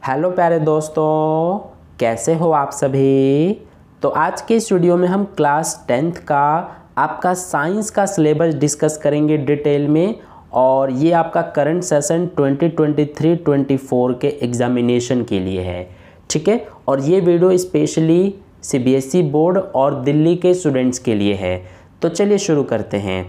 Hello प्यारे दोस्तों, कैसे हो आप सभी। तो आज के इस वीडियो में हम क्लास 10th का आपका साइंस का सिलेबस डिस्कस करेंगे डिटेल में। और ये आपका करंट सेशन 2023-24 के एग्ज़ामिनेशन के लिए है, ठीक है। और ये वीडियो स्पेशली सीबीएसई बोर्ड और दिल्ली के स्टूडेंट्स के लिए है। तो चलिए शुरू करते हैं।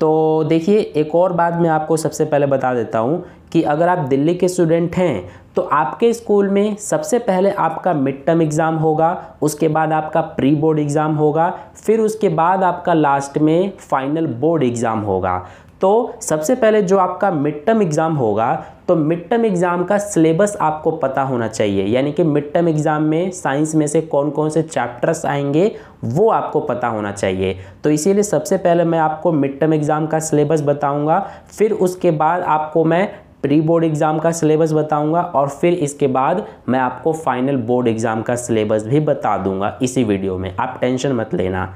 तो देखिए, एक और बात मैं आपको सबसे पहले बता देता हूँ कि अगर आप दिल्ली के स्टूडेंट हैं तो आपके स्कूल में सबसे पहले आपका मिड टर्म एग्ज़ाम होगा, उसके बाद आपका प्री बोर्ड एग्ज़ाम होगा, फिर उसके बाद आपका लास्ट में फाइनल बोर्ड एग्ज़ाम होगा। तो सबसे पहले जो आपका मिड टर्म एग्ज़ाम होगा, तो मिड टर्म एग्ज़ाम का सिलेबस आपको पता होना चाहिए, यानी कि मिड टर्म एग्ज़ाम में साइंस में से कौन कौन से चैप्टर्स आएंगे वो आपको पता होना चाहिए। तो इसीलिए सबसे पहले मैं आपको मिड टर्म एग्ज़ाम का सिलेबस बताऊंगा, फिर उसके बाद आपको मैं प्री बोर्ड एग्ज़ाम का सिलेबस बताऊंगा और फिर इसके बाद मैं आपको फाइनल बोर्ड एग्ज़ाम का सिलेबस भी बता दूंगा इसी वीडियो में, आप टेंशन मत लेना।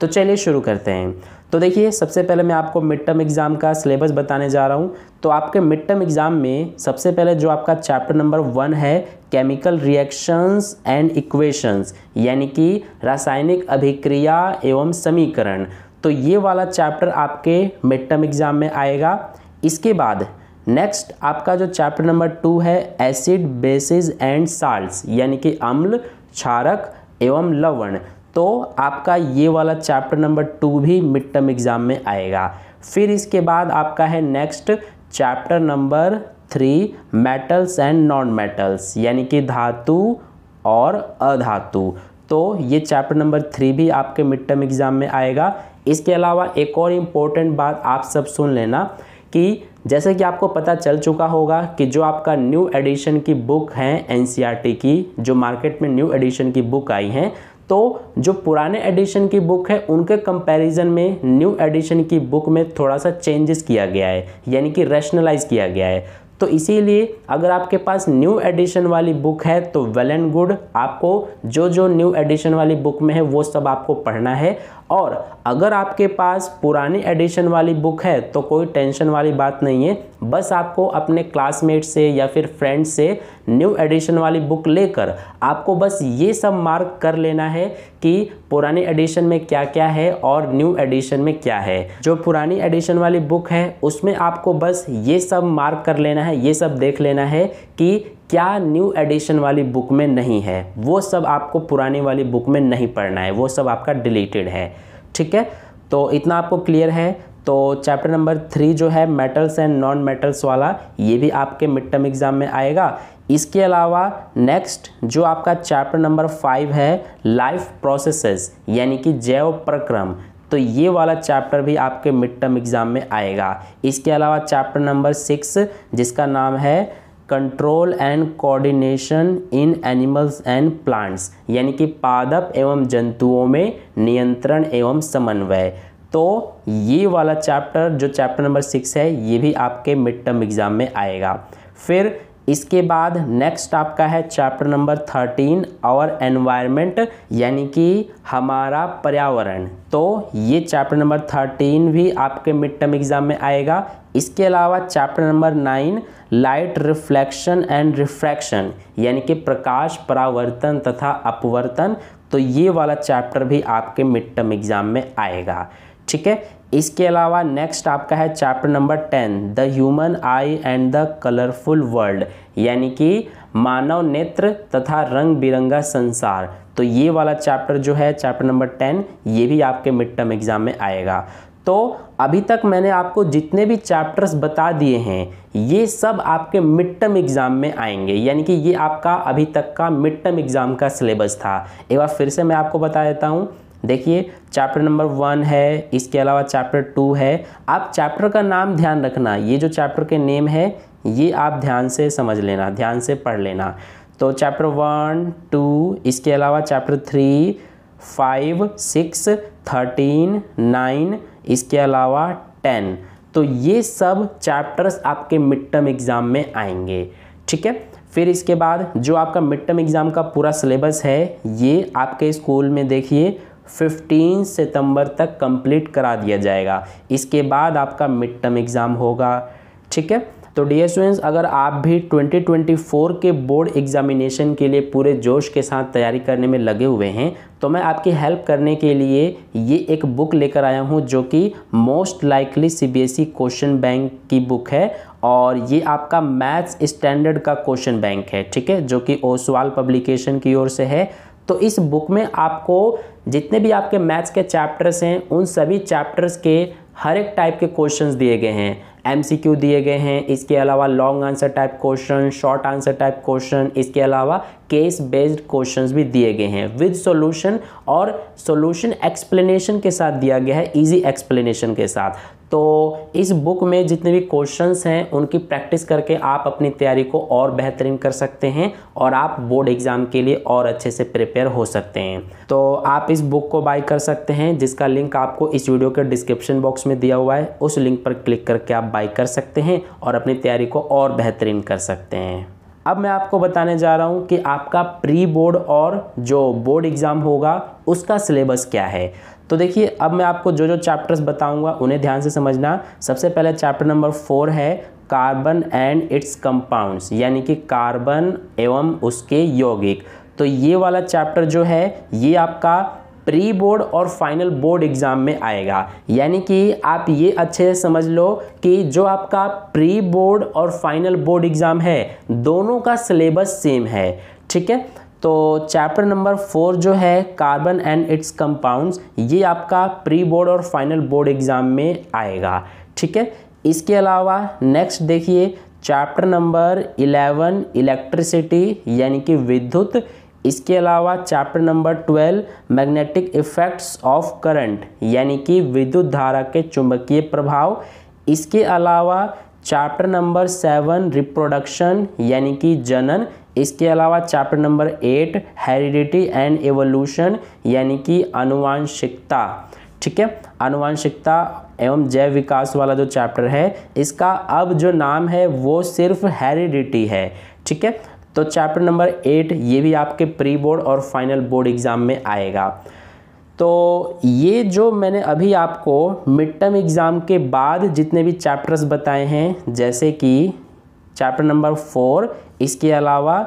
तो चलिए शुरू करते हैं। तो देखिए, सबसे पहले मैं आपको मिड टर्म एग्ज़ाम का सिलेबस बताने जा रहा हूं। तो आपके मिड टर्म एग्ज़ाम में सबसे पहले जो आपका चैप्टर नंबर 1 है, केमिकल रिएक्शंस एंड इक्वेशंस, यानी कि रासायनिक अभिक्रिया एवं समीकरण। तो ये वाला चैप्टर आपके मिड टर्म एग्ज़ाम में आएगा। इसके बाद नेक्स्ट आपका जो चैप्टर नंबर 2 है, एसिड बेसिस एंड साल्ट्स, यानी कि अम्ल, क्षारक एवं लवण। तो आपका ये वाला चैप्टर नंबर 2 भी मिड टर्म एग्ज़ाम में आएगा। फिर इसके बाद आपका है next chapter number 3, metals and non metals, यानी कि धातु और अधातु। तो ये चैप्टर नंबर 3 भी आपके मिड टर्म एग्ज़ाम में आएगा। इसके अलावा एक और इम्पोर्टेंट बात आप सब सुन लेना कि जैसे कि आपको पता चल चुका होगा कि जो आपका न्यू एडिशन की बुक हैं एनसीईआरटी की, जो मार्केट में न्यू एडिशन की बुक आई हैं, तो जो पुराने एडिशन की बुक है उनके कंपैरिजन में न्यू एडिशन की बुक में थोड़ा सा चेंजेस किया गया है, यानी कि रैशनलाइज किया गया है। तो इसीलिए अगर आपके पास न्यू एडिशन वाली बुक है तो वेल एंड गुड, आपको जो जो न्यू एडिशन वाली बुक में है वो सब आपको पढ़ना है। और अगर आपके पास पुरानी एडिशन वाली बुक है तो कोई टेंशन वाली बात नहीं है, बस आपको अपने क्लासमेट से या फिर फ्रेंड से न्यू एडिशन वाली बुक लेकर आपको बस ये सब मार्क कर लेना है कि पुरानी एडिशन में क्या क्या है और न्यू एडिशन में क्या है। जो पुरानी एडिशन वाली बुक है उसमें आपको बस ये सब मार्क कर लेना है, ये सब देख लेना है कि क्या न्यू एडिशन वाली बुक में नहीं है। वो सब आपको पुरानी वाली बुक में नहीं पढ़ना है, वो सब आपका डिलीटेड है, ठीक है। तो इतना आपको क्लियर है। तो चैप्टर नंबर 3 जो है मेटल्स एंड नॉन मेटल्स वाला, ये भी आपके मिड टर्म एग्ज़ाम में आएगा। इसके अलावा नेक्स्ट जो आपका चैप्टर नंबर 5 है, लाइफ प्रोसेसेस, यानी कि जैव प्रक्रम, तो ये वाला चैप्टर भी आपके मिड टर्म एग्ज़ाम में आएगा। इसके अलावा चैप्टर नंबर 6 जिसका नाम है control and coordination in animals and plants, यानी कि पादप एवं जंतुओं में नियंत्रण एवं समन्वय। तो ये वाला चैप्टर जो चैप्टर नंबर 6 है ये भी आपके मिड टर्म एग्ज़ाम में आएगा। फिर इसके बाद नेक्स्ट आपका है चैप्टर नंबर 13, आवर एनवायरनमेंट, यानी कि हमारा पर्यावरण। तो ये चैप्टर नंबर 13 भी आपके मिड टर्म एग्ज़ाम में आएगा। इसके अलावा chapter number 9, light reflection and refraction, यानी कि प्रकाश परावर्तन तथा अपवर्तन। तो ये वाला चैप्टर भी आपके मिड टर्म एग्ज़ाम में आएगा, ठीक है। इसके अलावा नेक्स्ट आपका है chapter number 10, the human I and the colourful world, यानी कि मानव नेत्र तथा रंग बिरंगा संसार। तो ये वाला चैप्टर जो है चैप्टर नंबर 10, ये भी आपके मिड टर्म एग्ज़ाम में आएगा। तो अभी तक मैंने आपको जितने भी चैप्टर्स बता दिए हैं ये सब आपके मिड टर्म एग्ज़ाम में आएंगे, यानी कि ये आपका अभी तक का मिड टर्म एग्ज़ाम का सिलेबस था। एक बार फिर से मैं आपको बता देता हूँ। देखिए, चैप्टर नंबर 1 है, इसके अलावा चैप्टर 2 है। आप चैप्टर का नाम ध्यान रखना, ये जो चैप्टर के नेम है ये आप ध्यान से समझ लेना, ध्यान से पढ़ लेना। तो चैप्टर 1, 2, इसके अलावा चैप्टर 3, 5, 6, 13, 9, इसके अलावा 10। तो ये सब चैप्टर्स आपके मिड टर्म एग्ज़ाम में आएंगे, ठीक है। फिर इसके बाद जो आपका मिड टर्म एग्ज़ाम का पूरा सिलेबस है ये आपके स्कूल में देखिए 15 सितंबर तक कंप्लीट करा दिया जाएगा। इसके बाद आपका मिड टर्म एग्ज़ाम होगा, ठीक है। तो डियर स्टूडेंट्स, अगर आप भी 2024 के बोर्ड एग्जामिनेशन के लिए पूरे जोश के साथ तैयारी करने में लगे हुए हैं तो मैं आपकी हेल्प करने के लिए ये एक बुक लेकर आया हूँ जो कि most likely CBSE question bank की बुक है और ये आपका मैथ्स स्टैंडर्ड का क्वेश्चन बैंक है, ठीक है, जो कि ओसवाल पब्लिकेशन की ओर से है। तो इस बुक में आपको जितने भी आपके मैथ्स के चैप्टर्स हैं उन सभी चैप्टर्स के हर एक टाइप के क्वेश्चंस दिए गए हैं, एमसीक्यू दिए गए हैं, इसके अलावा long answer type question, short answer type question, इसके अलावा केस बेस्ड क्वेश्चंस भी दिए गए हैं विद सॉल्यूशन और सॉल्यूशन एक्सप्लेनेशन के साथ दिया गया है, इजी एक्सप्लेनेशन के साथ। तो इस बुक में जितने भी क्वेश्चंस हैं उनकी प्रैक्टिस करके आप अपनी तैयारी को और बेहतरीन कर सकते हैं और आप बोर्ड एग्जाम के लिए और अच्छे से प्रिपेयर हो सकते हैं। तो आप इस बुक को बाय कर सकते हैं जिसका लिंक आपको इस वीडियो के डिस्क्रिप्शन बॉक्स में दिया हुआ है, उस लिंक पर क्लिक करके आप बाय कर सकते हैं और अपनी तैयारी को और बेहतरीन कर सकते हैं। अब मैं आपको बताने जा रहा हूँ कि आपका प्री बोर्ड और जो बोर्ड एग्ज़ाम होगा उसका सिलेबस क्या है। तो देखिए, अब मैं आपको जो जो चैप्टर्स बताऊंगा उन्हें ध्यान से समझना। सबसे पहले चैप्टर नंबर 4 है कार्बन एंड इट्स कंपाउंड्स, यानी कि कार्बन एवं उसके यौगिक। तो ये वाला चैप्टर जो है ये आपका प्री बोर्ड और फाइनल बोर्ड एग्जाम में आएगा, यानी कि आप ये अच्छे से समझ लो कि जो आपका प्री बोर्ड और फाइनल बोर्ड एग्जाम है दोनों का सिलेबस सेम है, ठीक है। तो चैप्टर नंबर 4 जो है कार्बन एंड इट्स कंपाउंड्स, ये आपका प्री बोर्ड और फाइनल बोर्ड एग्जाम में आएगा, ठीक है। इसके अलावा नेक्स्ट देखिए चैप्टर नंबर 11 इलेक्ट्रिसिटी यानी कि विद्युत। इसके अलावा chapter number 12 magnetic effects of current यानी कि विद्युत धारा के चुंबकीय प्रभाव। इसके अलावा चैप्टर नंबर 7 रिप्रोडक्शन यानी कि जनन। इसके अलावा chapter number 8 heredity and evolution यानी कि आनुवांशिकता, ठीक है। आनुवांशिकता एवं जैव विकास वाला जो चैप्टर है इसका अब जो नाम है वो सिर्फ हेरिडिटी है, ठीक है। तो चैप्टर नंबर 8 ये भी आपके प्री बोर्ड और फाइनल बोर्ड एग्जाम में आएगा। तो ये जो मैंने अभी आपको मिड टर्म एग्ज़ाम के बाद जितने भी चैप्टर्स बताए हैं, जैसे कि चैप्टर नंबर 4, इसके अलावा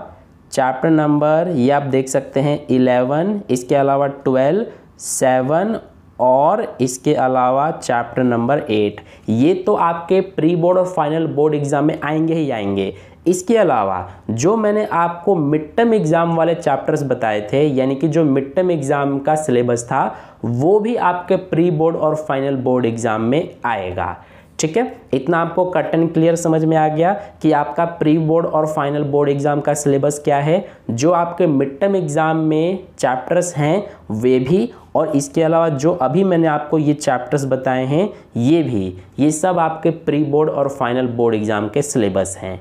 चैप्टर नंबर ये आप देख सकते हैं 11, इसके अलावा 12, 7 और इसके अलावा चैप्टर नंबर 8, ये तो आपके प्री बोर्ड और फाइनल बोर्ड एग्ज़ाम में आएंगे ही आएंगे। इसके अलावा जो मैंने आपको मिड टर्म एग्ज़ाम वाले चैप्टर्स बताए थे, यानी कि जो मिड टर्म एग्ज़ाम का सिलेबस था वो भी आपके प्री बोर्ड और फाइनल बोर्ड एग्ज़ाम में आएगा, ठीक है। इतना आपको कट एंड क्लियर समझ में आ गया कि आपका प्री बोर्ड और फाइनल बोर्ड एग्जाम का सिलेबस क्या है। जो आपके मिड टर्म एग्जाम में चैप्टर्स हैं वे भी, और इसके अलावा जो अभी मैंने आपको ये चैप्टर्स बताए हैं ये भी, ये सब आपके प्री बोर्ड और फाइनल बोर्ड एग्जाम के सिलेबस हैं,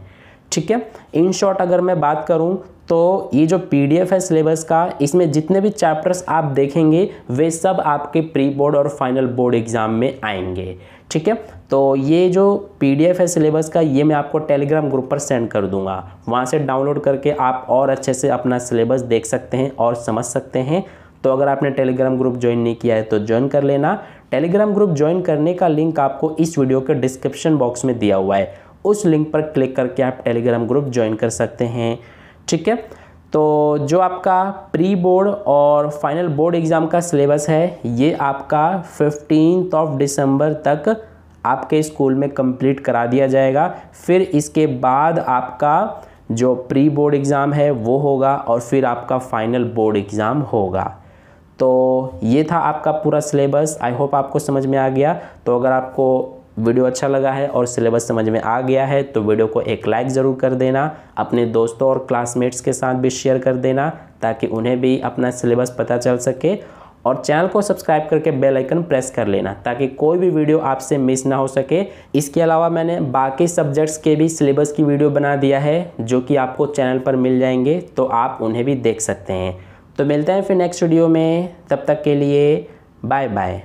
ठीक है। इन शॉर्ट अगर मैं बात करूं तो ये जो पीडीएफ है सिलेबस का, इसमें जितने भी चैप्टर्स आप देखेंगे वे सब आपके प्री बोर्ड और फाइनल बोर्ड एग्जाम में आएंगे, ठीक है। तो ये जो पीडीएफ है सिलेबस का ये मैं आपको टेलीग्राम ग्रुप पर सेंड कर दूंगा, वहाँ से डाउनलोड करके आप और अच्छे से अपना सिलेबस देख सकते हैं और समझ सकते हैं। तो अगर आपने टेलीग्राम ग्रुप ज्वाइन नहीं किया है तो ज्वाइन कर लेना। टेलीग्राम ग्रुप ज्वाइन करने का लिंक आपको इस वीडियो के डिस्क्रिप्शन बॉक्स में दिया हुआ है, उस लिंक पर क्लिक करके आप टेलीग्राम ग्रुप ज्वाइन कर सकते हैं, ठीक है। तो जो आपका प्री बोर्ड और फाइनल बोर्ड एग्ज़ाम का सिलेबस है ये आपका 15 दिसंबर तक आपके स्कूल में कंप्लीट करा दिया जाएगा। फिर इसके बाद आपका जो प्री बोर्ड एग्ज़ाम है वो होगा और फिर आपका फाइनल बोर्ड एग्ज़ाम होगा। तो ये था आपका पूरा सिलेबस। आई होप आपको समझ में आ गया। तो अगर आपको वीडियो अच्छा लगा है और सिलेबस समझ में आ गया है तो वीडियो को एक लाइक ज़रूर कर देना, अपने दोस्तों और क्लासमेट्स के साथ भी शेयर कर देना ताकि उन्हें भी अपना सिलेबस पता चल सके, और चैनल को सब्सक्राइब करके बेल आइकन प्रेस कर लेना ताकि कोई भी वीडियो आपसे मिस ना हो सके। इसके अलावा मैंने बाकी सब्जेक्ट्स के भी सिलेबस की वीडियो बना दिया है जो कि आपको चैनल पर मिल जाएंगे, तो आप उन्हें भी देख सकते हैं। तो मिलते हैं फिर नेक्स्ट वीडियो में, तब तक के लिए बाय बाय।